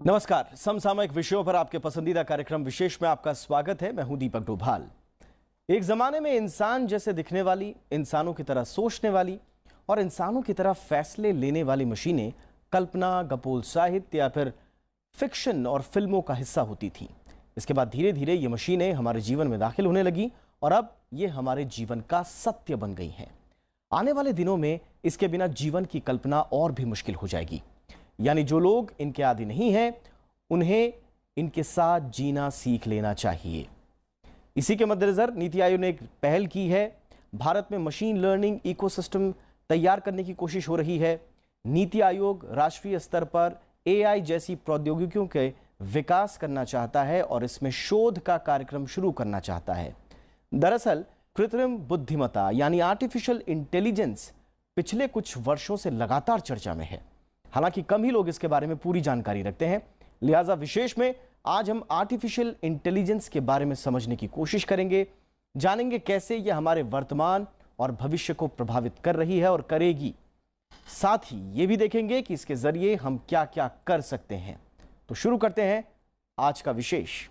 नमस्कार। समसामयिक विषयों पर आपके पसंदीदा कार्यक्रम विशेष में आपका स्वागत है। मैं हूं दीपक डोभाल। एक जमाने में इंसान जैसे दिखने वाली, इंसानों की तरह सोचने वाली और इंसानों की तरह फैसले लेने वाली मशीनें कल्पना, गपोल साहित्य या फिर फिक्शन और फिल्मों का हिस्सा होती थी। इसके बाद धीरे धीरे ये मशीनें हमारे जीवन में दाखिल होने लगी और अब ये हमारे जीवन का सत्य बन गई हैं। आने वाले दिनों में इसके बिना जीवन की कल्पना और भी मुश्किल हो जाएगी। यानी जो लोग इनके आदी नहीं हैं, उन्हें इनके साथ जीना सीख लेना चाहिए। इसी के मद्देनजर नीति आयोग ने एक पहल की है। भारत में मशीन लर्निंग इकोसिस्टम तैयार करने की कोशिश हो रही है। नीति आयोग राष्ट्रीय स्तर पर एआई जैसी प्रौद्योगिकियों के विकास करना चाहता है और इसमें शोध का कार्यक्रम शुरू करना चाहता है। दरअसल कृत्रिम बुद्धिमत्ता यानी आर्टिफिशियल इंटेलिजेंस पिछले कुछ वर्षों से लगातार चर्चा में है। हालांकि कम ही लोग इसके बारे में पूरी जानकारी रखते हैं। लिहाजा विशेष में आज हम आर्टिफिशियल इंटेलिजेंस के बारे में समझने की कोशिश करेंगे, जानेंगे कैसे यह हमारे वर्तमान और भविष्य को प्रभावित कर रही है और करेगी। साथ ही ये भी देखेंगे कि इसके जरिए हम क्या क्या कर सकते हैं। तो शुरू करते हैं आज का विशेष।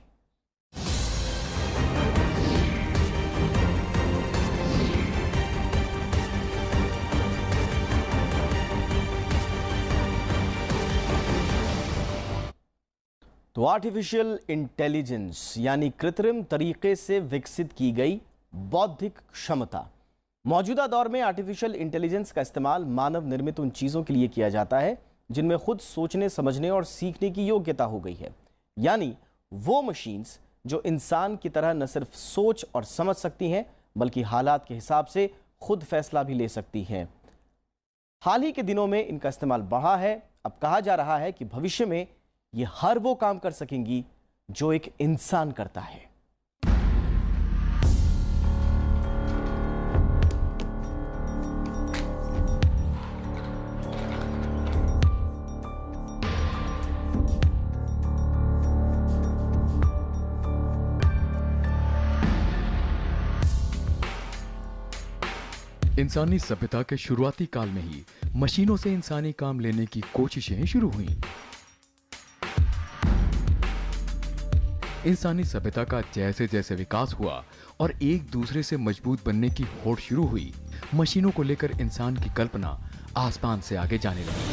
तो आर्टिफिशियल इंटेलिजेंस यानी कृत्रिम तरीके से विकसित की गई बौद्धिक क्षमता। मौजूदा दौर में आर्टिफिशियल इंटेलिजेंस का इस्तेमाल मानव निर्मित उन चीज़ों के लिए किया जाता है जिनमें खुद सोचने, समझने और सीखने की योग्यता हो गई है। यानी वो मशीन्स जो इंसान की तरह न सिर्फ सोच और समझ सकती हैं बल्कि हालात के हिसाब से खुद फैसला भी ले सकती हैं। हाल ही के दिनों में इनका इस्तेमाल बढ़ा है। अब कहा जा रहा है कि भविष्य में ये हर वो काम कर सकेंगी जो एक इंसान करता है। इंसानी सभ्यता के शुरुआती काल में ही मशीनों से इंसानी काम लेने की कोशिशें शुरू हुईं। इंसानी सभ्यता का जैसे जैसे विकास हुआ और एक दूसरे से मजबूत बनने की होड़ शुरू हुई, मशीनों को लेकर इंसान की कल्पना आसमान से आगे जाने लगी।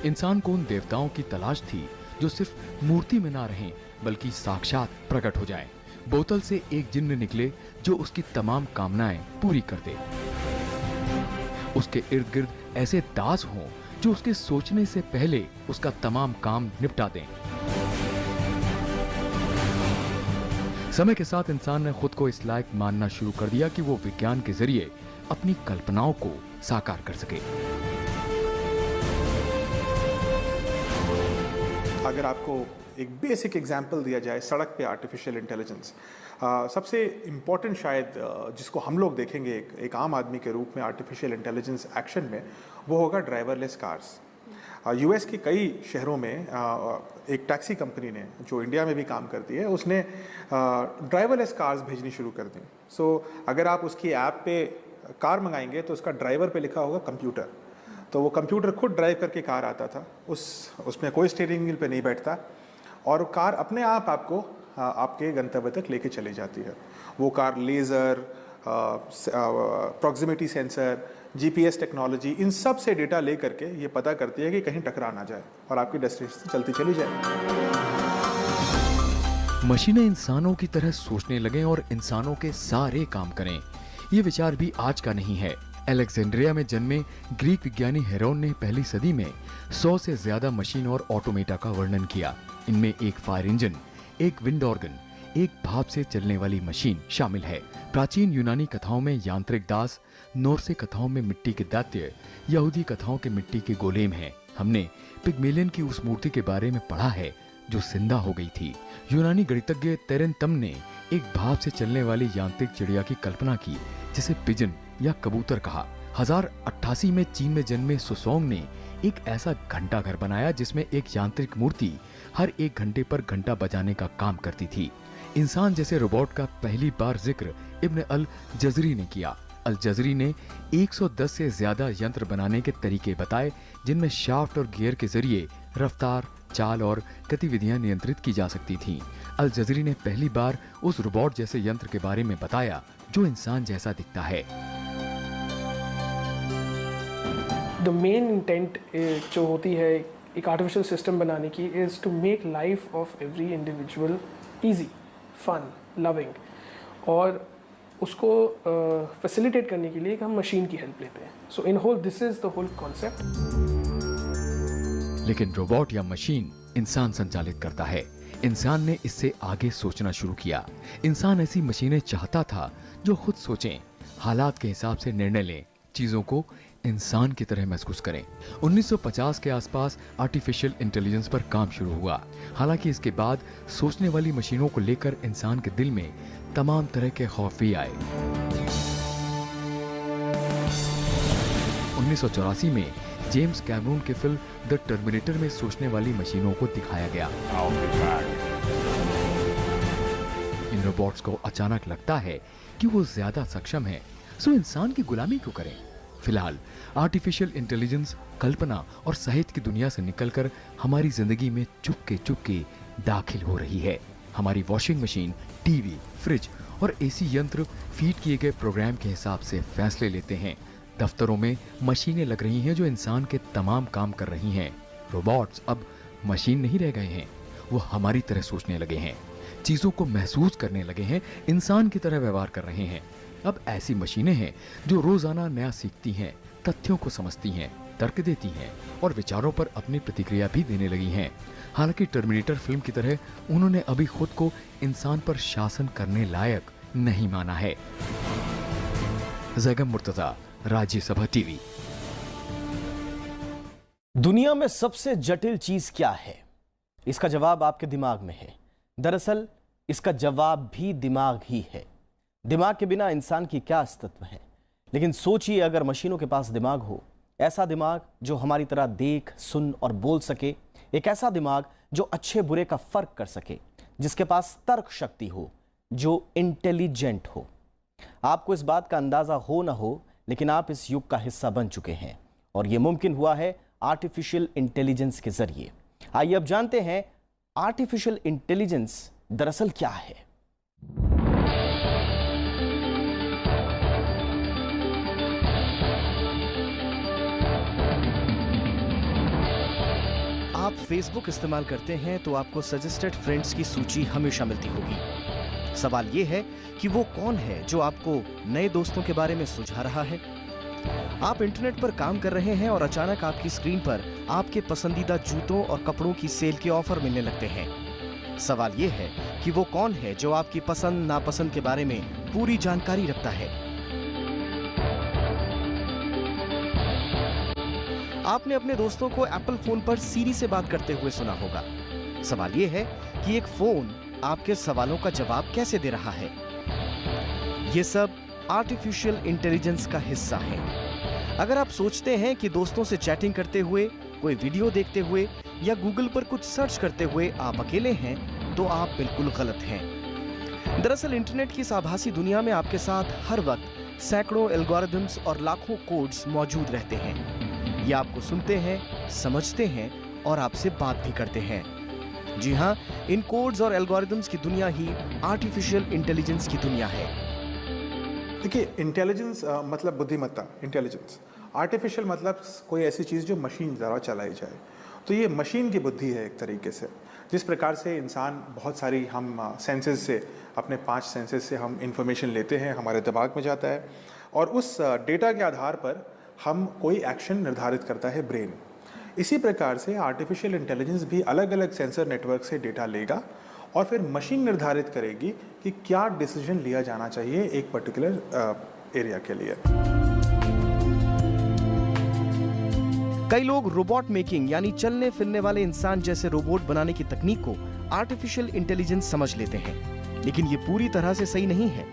इंसान को उन देवताओं की तलाश थी जो सिर्फ मूर्ति में ना रहें बल्कि साक्षात प्रकट हो जाएं। बोतल से एक जिन्न निकले जो उसकी तमाम कामनाएं पूरी कर दे। उसके इर्द गिर्द ऐसे दास हों जो उसके सोचने से पहले उसका तमाम काम निपटा दें। समय के साथ इंसान ने खुद को इस लायक मानना शुरू कर दिया कि वो विज्ञान के जरिए अपनी कल्पनाओं को साकार कर सके। अगर आपको एक बेसिक एग्जांपल दिया जाए सड़क पे आर्टिफिशियल इंटेलिजेंस, सबसे इम्पॉर्टेंट शायद जिसको हम लोग देखेंगे एक आम आदमी के रूप में आर्टिफिशियल इंटेलिजेंस एक्शन में, वो होगा ड्राइवरलेस कार्स। यूएस के कई शहरों में एक टैक्सी कंपनी ने, जो इंडिया में भी काम करती है, उसने ड्राइवरलेस कार्स भेजनी शुरू कर दी। सो अगर आप उसकी ऐप पे कार मंगाएंगे तो उसका ड्राइवर पे लिखा होगा कंप्यूटर, तो वो कंप्यूटर खुद ड्राइव करके कार आता था। उसमें कोई स्टीयरिंग व्हील पे नहीं बैठता और कार अपने आप आपको आपके गंतव्य तक लेके चली जाती है। वो car laser, proximity sensor, GPS technology, इन सब से डेटा ले करके ये पता करती है कि कहीं टकरा ना जाए और आपकी डेस्टिनेशन चलती चली जाए। मशीनें इंसानों की तरह सोचने लगें और इंसानों के सारे काम करें, ये विचार भी आज का नहीं है। अलेक्जेंड्रिया में जन्मे ग्रीक विज्ञानी हेरोन ने पहली सदी में 100 से ज्यादा मशीन और ऑटोमेटा का वर्णन किया। इनमें एक फायर इंजन, एक विंड ऑर्गन, एक भाप से चलने वाली मशीन शामिल है। प्राचीन यूनानी कथाओं में यांत्रिक दास, नॉर्से कथाओं में मिट्टी के दैत्य, यहूदी कथाओं के मिट्टी के गोलेम हैं। हमने पिग्मेलियन की उस मूर्ति के बारे में पढ़ा है जो जिंदा हो गई थी। यूनानी गणितज्ञ तेरेनतम ने एक भाप से चलने वाली यांत्रिक चिड़िया की कल्पना की जिसे पिजन या कबूतर कहा। 1088 में चीन में जन्मे सुसोंग ने एक ऐसा घंटा घर बनाया जिसमें एक यांत्रिक मूर्ति हर 1 घंटे पर घंटा बजाने का काम करती थी। इंसान जैसे रोबोट का पहली बार जिक्र इब्न अल जजरी ने किया। अल जज़री ने 110 से ज्यादा यंत्र बनाने के तरीके बताए, जिनमें शाफ्ट और गियर के जरिए रफ्तार, चाल और गतिविधियां नियंत्रित की जा सकती थीं। अल जज़री ने पहली बार उस रोबोट जैसे यंत्र के बारे में बताया जो इंसान जैसा दिखता है। द मेन इंटेंट जो होती है एक आर्टिफिशियल सिस्टम बनाने की is to make life of every individual easy, fun, loving, और उसको फैसिलिटेट करने के लिए हम मशीन की हेल्प लेते हैं। So in whole this is the whole concept. लेकिन रोबोट या मशीन इंसान संचालित करता है। इंसान ने इससे आगे सोचना शुरू किया। इंसान ऐसी मशीनें चाहता था जो खुद सोचें, हालात के हिसाब से निर्णय लें, चीजों को इंसान की तरह महसूस करें। 1950 के आसपास आर्टिफिशियल इंटेलिजेंस पर काम शुरू हुआ। हालांकि इसके बाद सोचने वाली मशीनों को लेकर इंसान के दिल में तमाम तरह के खौफ भी आए। 1984 में जेम्स कैमरून की फिल्म द टर्मिनेटर में सोचने वाली मशीनों को दिखाया गया। इन रोबोट्स को अचानक लगता है कि वो ज्यादा सक्षम है, सो इंसान की गुलामी क्यों करें। फिलहाल आर्टिफिशियल इंटेलिजेंस कल्पना और साहित्य की दुनिया से निकलकर हमारी जिंदगी में चुपके चुपके दाखिल हो रही है। हमारी वॉशिंग मशीन, टीवी, फ्रिज और एसी यंत्र फीड किए गए प्रोग्राम के हिसाब से फैसले लेते हैं। दफ्तरों में मशीनें लग रही हैं जो इंसान के तमाम काम कर रही हैं। रोबोट्स अब मशीन नहीं रह गए हैं, वो हमारी तरह सोचने लगे हैं, चीजों को महसूस करने लगे हैं, इंसान की तरह व्यवहार कर रहे हैं। अब ऐसी मशीनें हैं जो रोजाना नया सीखती हैं, तथ्यों को समझती हैं, तर्क देती हैं और विचारों पर अपनी प्रतिक्रिया भी देने लगी हैं। हालांकि टर्मिनेटर फिल्म की तरह उन्होंने अभी खुद को इंसान पर शासन करने लायक नहीं माना है। जैगम मुर्तजा, राज्यसभा टीवी। दुनिया में सबसे जटिल चीज क्या है? इसका जवाब आपके दिमाग में है। दरअसल इसका जवाब भी दिमाग ही है। दिमाग के बिना इंसान की क्या अस्तित्व है? लेकिन सोचिए, अगर मशीनों के पास दिमाग हो, ऐसा दिमाग जो हमारी तरह देख, सुन और बोल सके, एक ऐसा दिमाग जो अच्छे बुरे का फर्क कर सके, जिसके पास तर्क शक्ति हो, जो इंटेलिजेंट हो। आपको इस बात का अंदाजा हो ना हो, लेकिन आप इस युग का हिस्सा बन चुके हैं और यह मुमकिन हुआ है आर्टिफिशियल इंटेलिजेंस के जरिए। आइए अब जानते हैं आर्टिफिशियल इंटेलिजेंस दरअसल क्या है। आप फेसबुक इस्तेमाल करते हैं तो आपको सजेस्टेड फ्रेंड्स की सूची हमेशा मिलती होगी। सवाल यह है कि वो कौन है जो आपको नए दोस्तों के बारे में सुझा रहा है। आप इंटरनेट पर काम कर रहे हैं और अचानक आपकी स्क्रीन पर आपके पसंदीदा जूतों और कपड़ों की सेल के ऑफर मिलने लगते हैं। सवाल यह है कि वो कौन है जो आपकी पसंद नापसंद के बारे में पूरी जानकारी रखता है। आपने अपने दोस्तों को एप्पल फोन पर सीरी से बात करते हुए सुना होगा। सवाल यह है कि एक फोन आपके सवालों का जवाब कैसे दे रहा है। यह सब आर्टिफिशियल इंटेलिजेंस का हिस्सा है। अगर आप सोचते हैं कि दोस्तों से चैटिंग करते हुए, कोई वीडियो देखते हुए या गूगल पर कुछ सर्च करते हुए आप अकेले हैं, तो आप बिल्कुल गलत हैं। दरअसल इंटरनेट की इस आभासी दुनिया में आपके साथ हर वक्त सैकड़ों एल्गोरिदम्स और लाखों कोड्स मौजूद रहते हैं। ये आपको सुनते हैं, समझते हैं और आपसे बात भी करते हैं। जी हाँ, इन कोड्स और एल्गोरिदम्स की दुनिया ही आर्टिफिशियल इंटेलिजेंस की दुनिया है। देखिए, इंटेलिजेंस मतलब बुद्धिमत्ता, इंटेलिजेंस। आर्टिफिशियल मतलब कोई ऐसी चीज़ जो मशीन द्वारा चलाई जाए। तो ये मशीन की बुद्धि है एक तरीके से। जिस प्रकार से इंसान बहुत सारी हम सेंसेस से, अपने 5 सेंसेस से हम इंफॉर्मेशन लेते हैं, हमारे दिमाग में जाता है और उस डेटा के आधार पर हम कोई एक्शन निर्धारित करता है ब्रेन। इसी प्रकार से आर्टिफिशियल इंटेलिजेंस भी अलग अलग सेंसर नेटवर्क से डेटा लेगा और फिर मशीन निर्धारित करेगी कि क्या डिसीजन लिया जाना चाहिए एक पर्टिकुलर एरिया के लिए। कई लोग रोबोट मेकिंग यानी चलने फिरने वाले इंसान जैसे रोबोट बनाने की तकनीक को आर्टिफिशियल इंटेलिजेंस समझ लेते हैं, लेकिन ये पूरी तरह से सही नहीं है।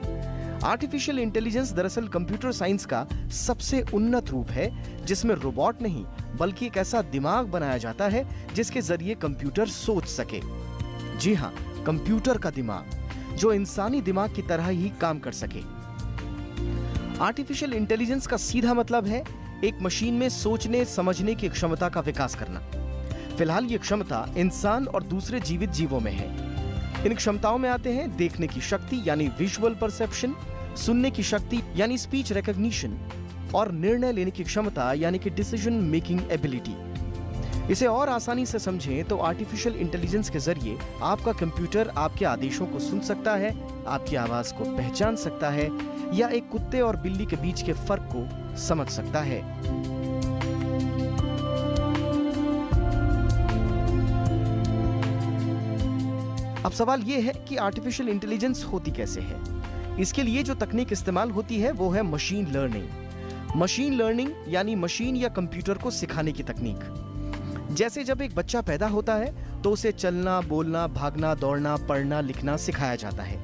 आर्टिफिशियल इंटेलिजेंस दरअसल कंप्यूटर साइंस का सबसे उन्नत रूप है, जिसमें रोबोट नहीं बल्कि एक ऐसा दिमाग बनाया जाता है जिसके जरिए कंप्यूटर सोच सके। जी हाँ, कंप्यूटर का दिमाग जो इंसानी दिमाग की तरह ही काम कर सके। आर्टिफिशियल इंटेलिजेंस का सीधा मतलब है एक मशीन में सोचने समझने की क्षमता का विकास करना। फिलहाल ये क्षमता इंसान और दूसरे जीवित जीवों में है। इन क्षमताओं में आते हैं देखने की शक्ति यानी विजुअल परसेप्शन, सुनने की शक्ति यानी स्पीच रिकॉग्निशन और निर्णय लेने की क्षमता यानी कि डिसीजन मेकिंग एबिलिटी। इसे और आसानी से समझें तो आर्टिफिशियल इंटेलिजेंस के जरिए आपका कंप्यूटर आपके आदेशों को सुन सकता है, आपकी आवाज को पहचान सकता है या एक कुत्ते और बिल्ली के बीच के फर्क को समझ सकता है। अब सवाल यह है कि आर्टिफिशियल इंटेलिजेंस होती कैसे है। इसके लिए जो तकनीक इस्तेमाल होती है वो है मशीन लर्निंग। मशीन लर्निंग यानी मशीन या कंप्यूटर को सिखाने की तकनीक। जैसे जब एक बच्चा पैदा होता है तो उसे चलना, बोलना, भागना, दौड़ना, पढ़ना, लिखना सिखाया जाता है।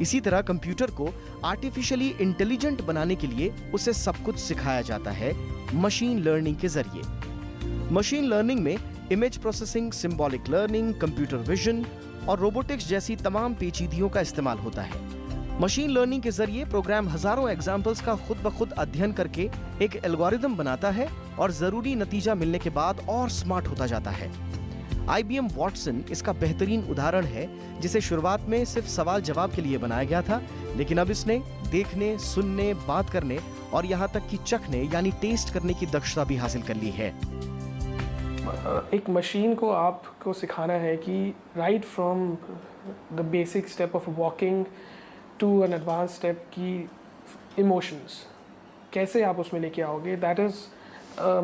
इसी तरह कंप्यूटर को आर्टिफिशियली इंटेलिजेंट बनाने के लिए उसे सब कुछ सिखाया जाता है मशीन लर्निंग के जरिए। मशीन लर्निंग में image processing, symbolic learning, computer vision और रोबोटिक्स जैसी तमाम पेचीदगियों का इस्तेमाल होता है। मशीन लर्निंग के जरिए प्रोग्राम हजारों एग्जाम्पल्स का खुद ब खुद अध्ययन करके एक एल्गोरिदम बनाता है और जरूरी नतीजा मिलने के बाद और स्मार्ट होता जाता है। IBM वॉटसन इसका बेहतरीन उदाहरण है, जिसे शुरुआत में सिर्फ सवाल जवाब के लिए बनाया गया था, लेकिन अब इसने देखने, सुनने, बात करने और यहाँ तक कि चखने यानी टेस्ट करने की दक्षता भी हासिल कर ली है। एक मशीन को आपको सिखाना है कि right from the basic step of walking to an advance step की इमोशंस कैसे आप उसमें लेके आओगे, that is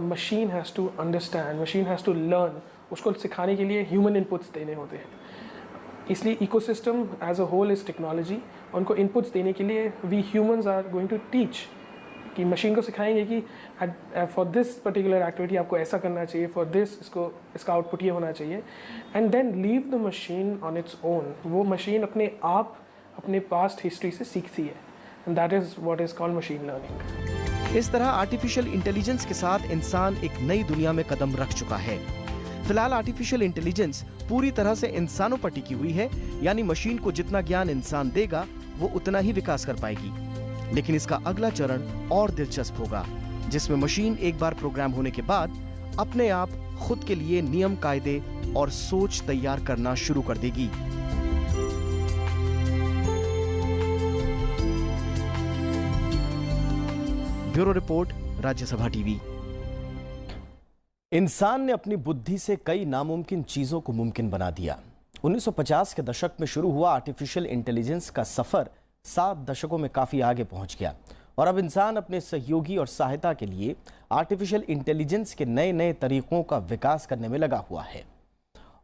machine has to understand, machine has to learn. उसको सिखाने के लिए ह्यूमन इनपुट्स देने होते हैं। इसलिए ecosystem as a whole is technology. उनको इनपुट्स देने के लिए we humans are going to teach कि मशीन को सिखाएंगे कि फॉर दिस पर्टिकुलर एक्टिविटी आपको ऐसा करना चाहिए, फॉर दिस इसका आउटपुट ये होना चाहिए, and then leave the machine on its own. वो मशीन अपने आप अपने पास्ट हिस्ट्री से सीखती है, and that is what is called machine learning. इस तरह आर्टिफिशियल इंटेलिजेंस के साथ इंसान एक नई दुनिया में कदम रख चुका है। फिलहाल आर्टिफिशियल इंटेलिजेंस पूरी तरह से इंसानों पर टिकी हुई है, यानी मशीन को जितना ज्ञान इंसान देगा वो उतना ही विकास कर पाएगी। लेकिन इसका अगला चरण और दिलचस्प होगा, जिसमें मशीन एक बार प्रोग्राम होने के बाद अपने आप खुद के लिए नियम, कायदे और सोच तैयार करना शुरू कर देगी। Bureau report, Rajya Sabha TV. इंसान ने अपनी बुद्धि से कई नामुमकिन चीजों को मुमकिन बना दिया। 1950 के दशक में शुरू हुआ आर्टिफिशियल इंटेलिजेंस का सफर 7 दशकों में काफी आगे पहुंच गया और अब इंसान अपने सहयोगी और सहायता के लिए आर्टिफिशियल इंटेलिजेंस के नए नए तरीकों का विकास करने में लगा हुआ है।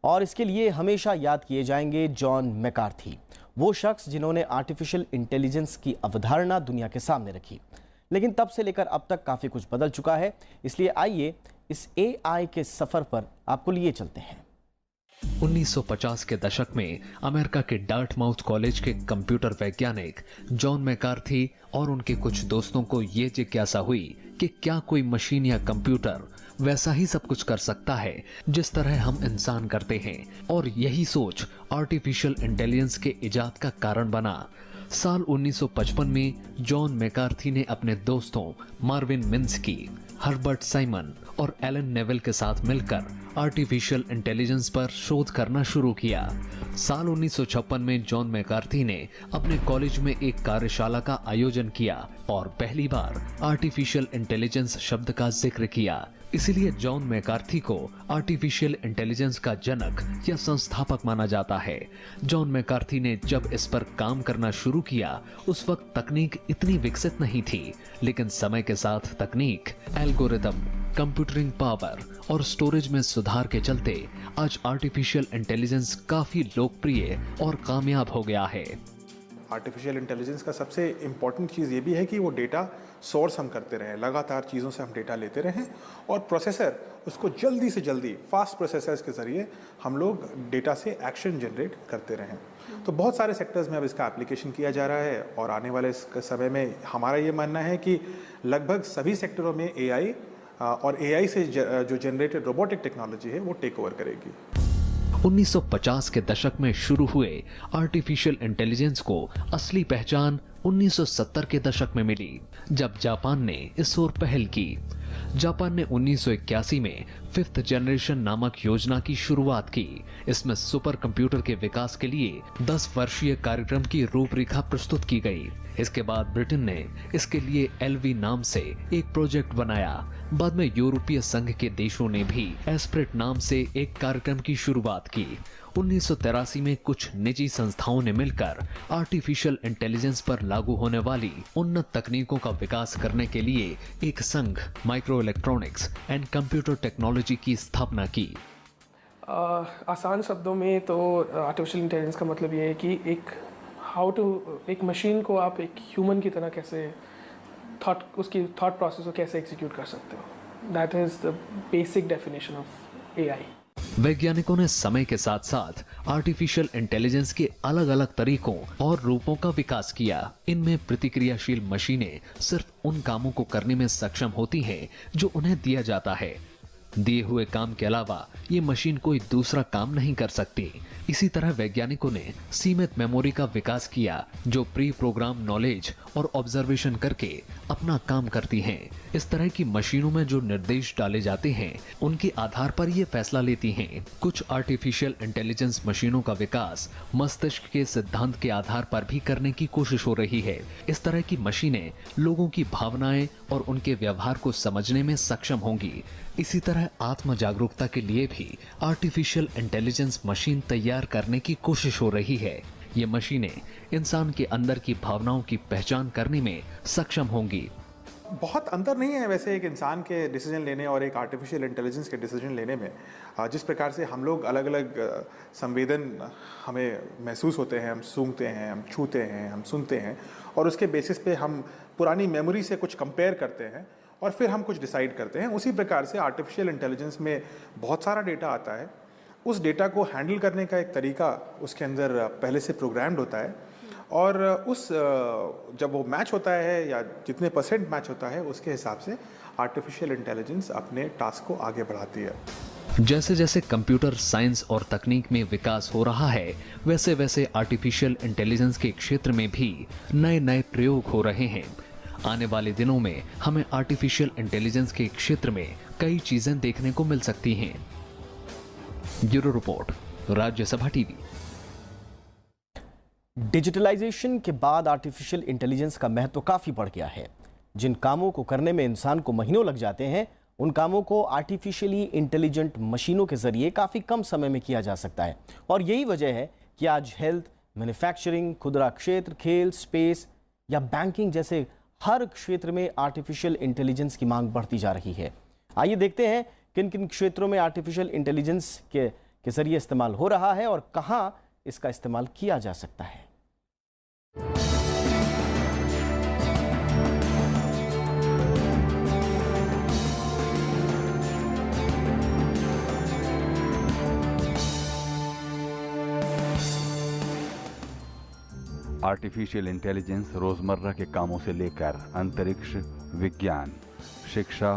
और इसके लिए हमेशा याद किए जाएंगे जॉन मैकार्थी, वो शख्स जिन्होंने आर्टिफिशियल इंटेलिजेंस की अवधारणा दुनिया के सामने रखी। लेकिन तब से लेकर अब तक काफी कुछ बदल चुका है, इसलिए आइए इस AI के सफर पर आपको लिए चलते हैं। 1950 के दशक में अमेरिका के डार्टमाउथ कॉलेज के कंप्यूटर वैज्ञानिक जॉन मैकार्थी और उनके कुछ दोस्तों को ये जिज्ञासा हुई कि क्या कोई मशीन या कंप्यूटर वैसा ही सब कुछ कर सकता है जिस तरह हम इंसान करते हैं, और यही सोच आर्टिफिशियल इंटेलिजेंस के इजाद का कारण बना। साल 1955 में जॉन मैकार्थी ने अपने दोस्तों मार्विन मिन्स्की, हर्बर्ट साइमन और एलन नेवेल के साथ मिलकर आर्टिफिशियल इंटेलिजेंस पर शोध करना शुरू किया। साल 1956 में जॉन मैकार्थी ने अपने कॉलेज में एक कार्यशाला का आयोजन किया और पहली बार आर्टिफिशियल इंटेलिजेंस शब्द का जिक्र किया। इसीलिए जॉन मैकार्थी को आर्टिफिशियल इंटेलिजेंस का जनक या संस्थापक माना जाता है। जॉन मैकार्थी ने जब इस पर काम करना शुरू किया उस वक्त तकनीक इतनी विकसित नहीं थी, लेकिन समय के साथ तकनीक, एल्गोरिदम, कंप्यूटरिंग पावर और स्टोरेज में सुधार के चलते आज आर्टिफिशियल इंटेलिजेंस काफी लोकप्रिय और कामयाब हो गया है। आर्टिफिशियल इंटेलिजेंस का सबसे इम्पॉर्टेंट चीज़ ये भी है कि वो डेटा सोर्स हम करते रहें, लगातार चीज़ों से हम डेटा लेते रहें और प्रोसेसर उसको जल्दी से जल्दी फास्ट प्रोसेसर्स के ज़रिए हम लोग डेटा से एक्शन जनरेट करते रहें। तो बहुत सारे सेक्टर्स में अब इसका एप्लीकेशन किया जा रहा है और आने वाले समय में हमारा ये मानना है कि लगभग सभी सेक्टरों में AI और AI से जो जनरेटेड रोबोटिक टेक्नोलॉजी है वो टेक ओवर करेगी। 1950 के दशक में शुरू हुए आर्टिफिशियल इंटेलिजेंस को असली पहचान 1970 के दशक में मिली, जब जापान ने इस ओर पहल की। जापान ने 1981 में 5th जनरेशन नामक योजना की शुरुआत की। इसमें सुपर कंप्यूटर के विकास के लिए 10 वर्षीय कार्यक्रम की रूपरेखा प्रस्तुत की गई। इसके बाद ब्रिटेन ने इसके लिए एलवी नाम से एक प्रोजेक्ट बनाया। बाद में यूरोपीय संघ के देशों ने भी एस्प्रेट नाम से एक कार्यक्रम की शुरुआत की। 1983 में कुछ निजी संस्थाओं ने मिलकर आर्टिफिशियल इंटेलिजेंस पर लागू होने वाली उन्नत तकनीकों का विकास करने के लिए एक संघ micro electronics and computer technology की स्थापना की। आसान शब्दों में तो आर्टिफिशियल इंटेलिजेंस का मतलब ये है कि एक मशीन को आप एक ह्यूमन की तरह कैसे उसकी थॉट प्रोसेस को कैसे एग्जीक्यूट कर सकते हो। That is the basic definition of AI. वैज्ञानिकों ने समय के साथ साथ आर्टिफिशियल इंटेलिजेंस के अलग अलग तरीकों और रूपों का विकास किया। इनमें प्रतिक्रियाशील मशीनें सिर्फ उन कामों को करने में सक्षम होती हैं जो उन्हें दिया जाता है। दिए हुए काम के अलावा ये मशीन कोई दूसरा काम नहीं कर सकती। इसी तरह वैज्ञानिकों ने सीमित मेमोरी का विकास किया जो प्री प्रोग्राम नॉलेज और ऑब्जर्वेशन करके अपना काम करती हैं। इस तरह की मशीनों में जो निर्देश डाले जाते हैं उनके आधार पर ये फैसला लेती हैं। कुछ आर्टिफिशियल इंटेलिजेंस मशीनों का विकास मस्तिष्क के सिद्धांत के आधार पर भी करने की कोशिश हो रही है। इस तरह की मशीनें लोगों की भावनाएं और उनके व्यवहार को समझने में सक्षम होंगी। इसी तरह आत्म जागरूकता के लिए भी आर्टिफिशियल इंटेलिजेंस मशीन तैयार करने की कोशिश हो रही है। ये मशीनें इंसान के अंदर की भावनाओं की पहचान करने में सक्षम होंगी। बहुत अंतर नहीं है वैसे एक इंसान के डिसीजन लेने और एक आर्टिफिशियल इंटेलिजेंस के डिसीजन लेने में। जिस प्रकार से हम लोग अलग अलग संवेदन हमें महसूस होते हैं, हम सूंघते हैं, हम छूते हैं, हम सुनते हैं और उसके बेसिस पे हम पुरानी मेमोरी से कुछ कंपेयर करते हैं और फिर हम कुछ डिसाइड करते हैं। उसी प्रकार से आर्टिफिशियल इंटेलिजेंस में बहुत सारा डेटा आता है। उस डेटा को हैंडल करने का एक तरीका उसके अंदर पहले से प्रोग्राम्ड होता है और जब वो मैच होता है या जितने परसेंट मैच होता है उसके हिसाब से आर्टिफिशियल इंटेलिजेंस अपने टास्क को आगे बढ़ाती है। जैसे जैसे कंप्यूटर साइंस और तकनीक में विकास हो रहा है वैसे वैसे आर्टिफिशियल इंटेलिजेंस के क्षेत्र में भी नए नए प्रयोग हो रहे हैं। आने वाले दिनों में हमें आर्टिफिशियल इंटेलिजेंस के क्षेत्र में कई चीजें देखने को मिल सकती हैं। Bureau report, Rajya Sabha TV. Digitalisation के बाद आर्टिफिशियल इंटेलिजेंस का महत्व काफी बढ़ गया है। जिन कामों को करने में इंसान को महीनों लग जाते हैं उन कामों को आर्टिफिशियली इंटेलिजेंट मशीनों के जरिए काफी कम समय में किया जा सकता है। और यही वजह है कि आज हेल्थ, मैन्युफैक्चरिंग, खुदरा क्षेत्र, खेल, स्पेस या बैंकिंग जैसे हर क्षेत्र में आर्टिफिशियल इंटेलिजेंस की मांग बढ़ती जा रही है। आइए देखते हैं किन किन क्षेत्रों में आर्टिफिशियल इंटेलिजेंस के जरिए इस्तेमाल हो रहा है और कहां इसका इस्तेमाल किया जा सकता है। आर्टिफिशियल इंटेलिजेंस रोज़मर्रा के कामों से लेकर अंतरिक्ष, विज्ञान, शिक्षा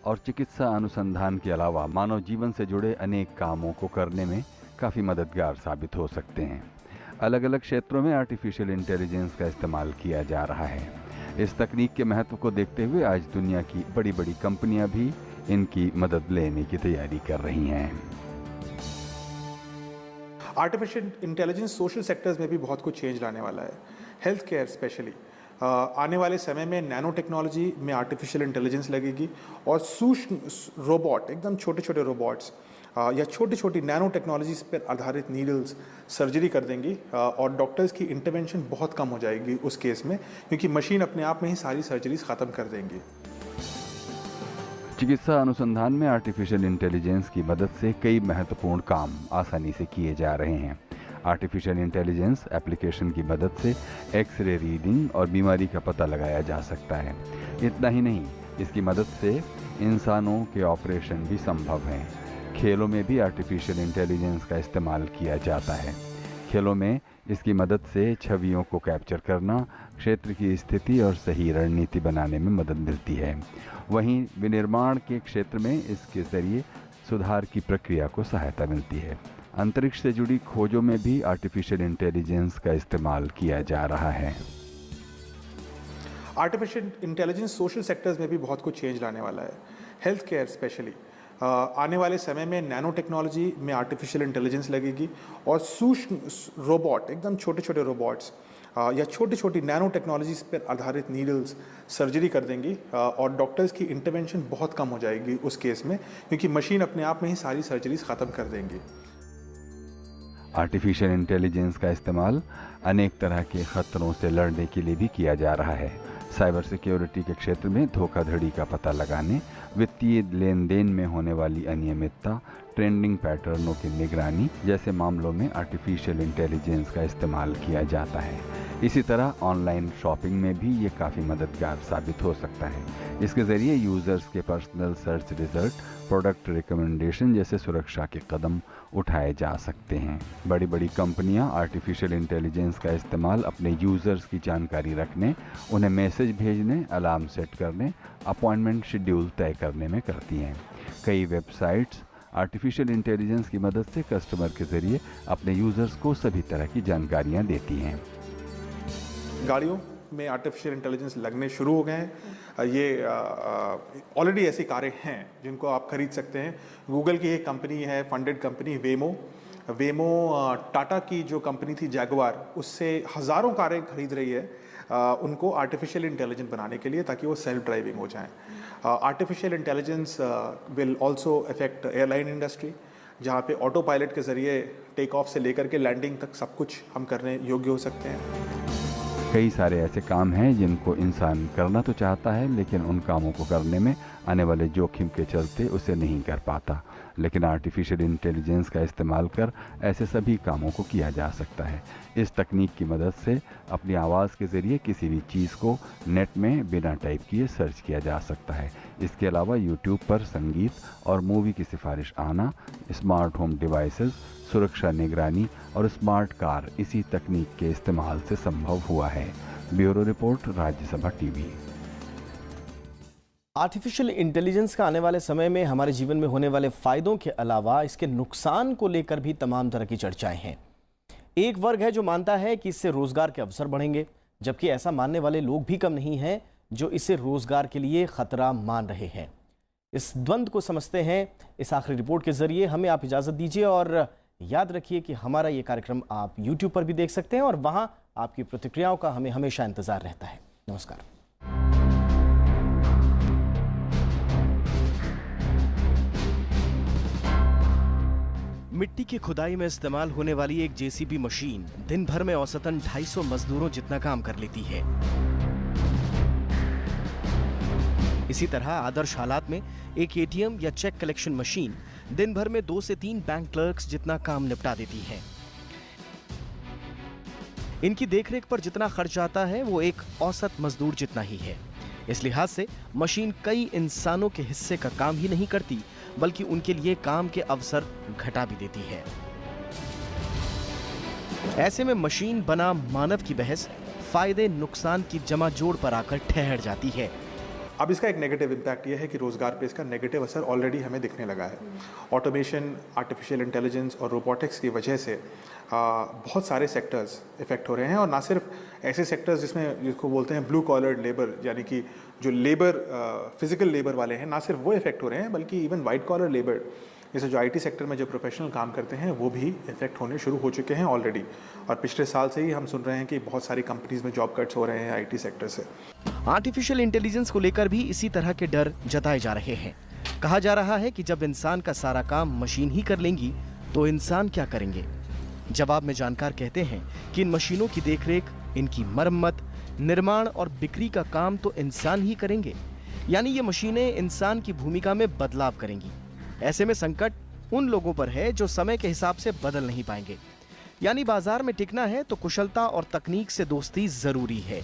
और चिकित्सा अनुसंधान के अलावा मानव जीवन से जुड़े अनेक कामों को करने में काफ़ी मददगार साबित हो सकते हैं। अलग अलग क्षेत्रों में आर्टिफिशियल इंटेलिजेंस का इस्तेमाल किया जा रहा है। इस तकनीक के महत्व को देखते हुए आज दुनिया की बड़ी बड़ी कंपनियां भी इनकी मदद लेने की तैयारी कर रही हैं। आर्टिफिशियल इंटेलिजेंस सोशल सेक्टर्स में भी बहुत कुछ चेंज लाने वाला है। हेल्थ केयर स्पेशली आने वाले समय में नैनो टेक्नोलॉजी में आर्टिफिशियल इंटेलिजेंस लगेगी और सूक्ष्म रोबोट, एकदम छोटे छोटे रोबोट्स या छोटी छोटी नैनो टेक्नोलॉजीज पर आधारित नीडल्स सर्जरी कर देंगी और डॉक्टर्स की इंटरवेंशन बहुत कम हो जाएगी उस केस में, क्योंकि मशीन अपने आप में ही सारी सर्जरीज ख़त्म कर देंगी। चिकित्सा अनुसंधान में आर्टिफिशियल इंटेलिजेंस की मदद से कई महत्वपूर्ण काम आसानी से किए जा रहे हैं। आर्टिफिशियल इंटेलिजेंस एप्लीकेशन की मदद से एक्सरे रीडिंग और बीमारी का पता लगाया जा सकता है। इतना ही नहीं, इसकी मदद से इंसानों के ऑपरेशन भी संभव हैं। खेलों में भी आर्टिफिशियल इंटेलिजेंस का इस्तेमाल किया जाता है। खेलों में इसकी मदद से छवियों को कैप्चर करना, क्षेत्र की स्थिति और सही रणनीति बनाने में मदद मिलती है। वहीं विनिर्माण के क्षेत्र में इसके जरिए सुधार की प्रक्रिया को सहायता मिलती है। अंतरिक्ष से जुड़ी खोजों में भी आर्टिफिशियल इंटेलिजेंस का इस्तेमाल किया जा रहा है। आर्टिफिशियल इंटेलिजेंस सोशल सेक्टर्स में भी बहुत कुछ चेंज लाने वाला है, हेल्थ केयर स्पेशली। आने वाले समय में नैनो टेक्नोलॉजी में आर्टिफिशियल इंटेलिजेंस लगेगी और सूक्ष्म रोबोट, एकदम छोटे छोटे रोबोट्स या छोटी छोटी नैनो टेक्नोलॉजीज पर आधारित नीडल्स सर्जरी कर देंगी और डॉक्टर्स की इंटरवेंशन बहुत कम हो जाएगी उस केस में, क्योंकि मशीन अपने आप में ही सारी सर्जरीज ख़त्म कर देंगी। आर्टिफिशियल इंटेलिजेंस का इस्तेमाल अनेक तरह के खतरों से लड़ने के लिए भी किया जा रहा है। साइबर सिक्योरिटी के क्षेत्र में धोखाधड़ी का पता लगाने, वित्तीय लेन देन में होने वाली अनियमितता, ट्रेंडिंग पैटर्नों की निगरानी जैसे मामलों में आर्टिफिशियल इंटेलिजेंस का इस्तेमाल किया जाता है। इसी तरह ऑनलाइन शॉपिंग में भी ये काफ़ी मददगार साबित हो सकता है। इसके ज़रिए यूज़र्स के personal search result, product recommendation जैसे सुरक्षा के कदम उठाए जा सकते हैं। बड़ी बड़ी कंपनियां आर्टिफिशियल इंटेलिजेंस का इस्तेमाल अपने यूज़र्स की जानकारी रखने, उन्हें मैसेज भेजने, अलार्म सेट करने, अपॉइंटमेंट शेड्यूल तय करने में करती हैं। कई वेबसाइट्स आर्टिफिशियल इंटेलिजेंस की मदद से कस्टमर के ज़रिए अपने यूज़र्स को सभी तरह की जानकारियाँ देती हैं। गाड़ियों में आर्टिफिशियल इंटेलिजेंस लगने शुरू हो गए हैं। ये ऑलरेडी ऐसी कारें हैं जिनको आप खरीद सकते हैं। गूगल की एक कंपनी है, फंडेड कंपनी वेमो टाटा की जो कंपनी थी जैगुआर, उससे हज़ारों कारें खरीद रही है उनको आर्टिफिशियल इंटेलिजेंस बनाने के लिए, ताकि वो सेल्फ ड्राइविंग हो जाएं। Artificial intelligence will also affect airline industry, जहाँ पे ऑटो पायलट के ज़रिए टेक ऑफ से लेकर के लैंडिंग तक सब कुछ हम करने योग्य हो सकते हैं। कई सारे ऐसे काम हैं जिनको इंसान करना तो चाहता है, लेकिन उन कामों को करने में आने वाले जोखिम के चलते उसे नहीं कर पाता। लेकिन आर्टिफिशियल इंटेलिजेंस का इस्तेमाल कर ऐसे सभी कामों को किया जा सकता है। इस तकनीक की मदद से अपनी आवाज़ के ज़रिए किसी भी चीज़ को नेट में बिना टाइप किए सर्च किया जा सकता है। इसके अलावा यूट्यूब पर संगीत और मूवी की सिफारिश आना, स्मार्ट होम डिवाइसेस, सुरक्षा निगरानी और स्मार्ट कार इसी तकनीक के इस्तेमाल से संभव हुआ है। Bureau report, Rajya Sabha TV. Artificial intelligence का आने वाले समय में हमारे जीवन में होने वाले फायदों के अलावा इसके नुकसान को लेकर भी तमाम तरह की चर्चाएं हैं। एक वर्ग है जो मानता है कि इससे रोजगार के अवसर बढ़ेंगे, जबकि ऐसा मानने वाले लोग भी कम नहीं हैं जो इसे रोजगार के लिए खतरा मान रहे हैं। इस द्वंद्व को समझते हैं इस आखिरी रिपोर्ट के जरिए। हमें आप इजाजत दीजिए और याद रखिए कि हमारा ये कार्यक्रम आप YouTube पर भी देख सकते हैं और वहां आपकी प्रतिक्रियाओं का हमें हमेशा इंतजार रहता है। नमस्कार। मिट्टी की खुदाई में इस्तेमाल होने वाली एक जेसीबी मशीन दिन भर में औसतन 250 मजदूरों जितना काम कर लेती है। इसी तरह आदर्श हालात में एक एटीएम या चेक कलेक्शन मशीन दिन भर में 2 से 3 बैंक क्लर्क्स जितना काम निपटा देती है। इनकी देखरेख पर जितना खर्च आता है वो एक औसत मजदूर जितना ही है। इस लिहाज से मशीन कई इंसानों के हिस्से का काम ही नहीं करती, बल्कि उनके लिए काम के अवसर घटा भी देती है। ऐसे में मशीन बना मानव की बहस फायदे नुकसान की जमा जोड़ पर आकर ठहर जाती है। अब इसका एक नेगेटिव इम्पैक्ट ये है कि रोज़गार पे इसका नेगेटिव असर ऑलरेडी हमें दिखने लगा है। ऑटोमेशन, आर्टिफिशियल इंटेलिजेंस और रोबोटिक्स की वजह से बहुत सारे सेक्टर्स इफ़ेक्ट हो रहे हैं, और ना सिर्फ ऐसे सेक्टर्स जिसको बोलते हैं ब्लू कॉलर लेबर, यानी कि जो लेबर फिजिकल लेबर वाले हैं, ना सिर्फ वो इफ़ेक्ट हो रहे हैं, बल्कि इवन वाइट कॉलर लेबर जैसे जो आईटी सेक्टर में जो प्रोफेशनल काम करते हैं वो भी इफेक्ट होने शुरू हो चुके हैं ऑलरेडी। और पिछले साल से ही हम सुन रहे हैं कि बहुत सारी कंपनीज में जॉब कट्स हो रहे हैं आईटी सेक्टर से। आर्टिफिशियल इंटेलिजेंस को लेकर भी इसी तरह के डर जताए जा रहे हैं। कहा जा रहा है कि जब इंसान का सारा काम मशीन ही कर लेंगी तो इंसान क्या करेंगे। जवाब में जानकार कहते हैं कि इन मशीनों की देखरेख, इनकी मरम्मत, निर्माण और बिक्री का काम तो इंसान ही करेंगे, यानी ये मशीनें इंसान की भूमिका में बदलाव करेंगी। ऐसे में संकट उन लोगों पर है जो समय के हिसाब से बदल नहीं पाएंगे। यानी बाजार में टिकना है तो कुशलता और तकनीक से दोस्ती जरूरी है।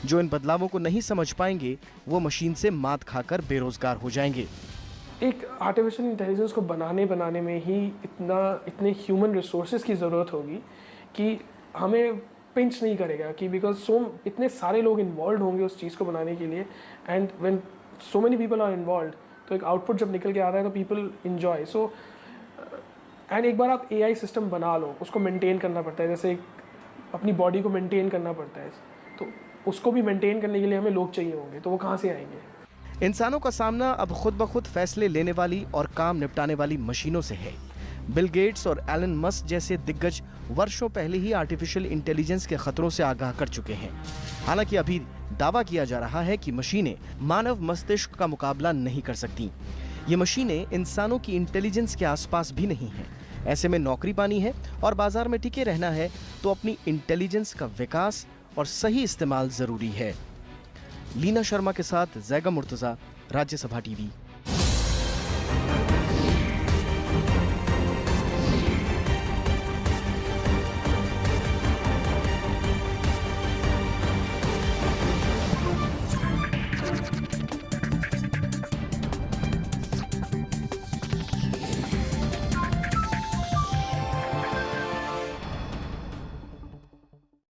जो इन बदलावों को नहीं समझ पाएंगे वो मशीन से मात खाकर बेरोजगार हो जाएंगे। एक आर्टिफिशियल इंटेलिजेंस को बनाने में ही इतने ह्यूमन रिसोर्सेज की ज़रूरत होगी कि हमें पिंच नहीं करेगा, कि बिकॉज इतने सारे लोग इन्वॉल्व होंगे उस चीज़ को बनाने के लिए, and when so many people are involve तो एक आउटपुट जब निकल के आता है तो पीपल इन्जॉय। सो एंड एक बार आप एआई सिस्टम बना लो, उसको मेंटेन करना पड़ता है, जैसे अपनी बॉडी को मेंटेन करना पड़ता है। तो उसको भी मेंटेन करने के लिए हमें लोग चाहिए होंगे, तो वो कहाँ से आएंगे? इंसानों का सामना अब खुद ब खुद फैसले लेने वाली और काम निपटाने वाली मशीनों से है। बिल गेट्स और एलन मस्क जैसे दिग्गज वर्षों पहले ही आर्टिफिशियल इंटेलिजेंस के खतरों से आगाह कर चुके हैं। हालांकि अभी दावा किया जा रहा है कि मशीनें मानव मस्तिष्क का मुकाबला नहीं कर सकती। ये मशीनें इंसानों की इंटेलिजेंस के आसपास भी नहीं हैं। ऐसे में नौकरी पानी है और बाजार में टिके रहना है तो अपनी इंटेलिजेंस का विकास और सही इस्तेमाल जरूरी है। लीना शर्मा के साथ जैगा मुर्तजा, राज्यसभा टीवी।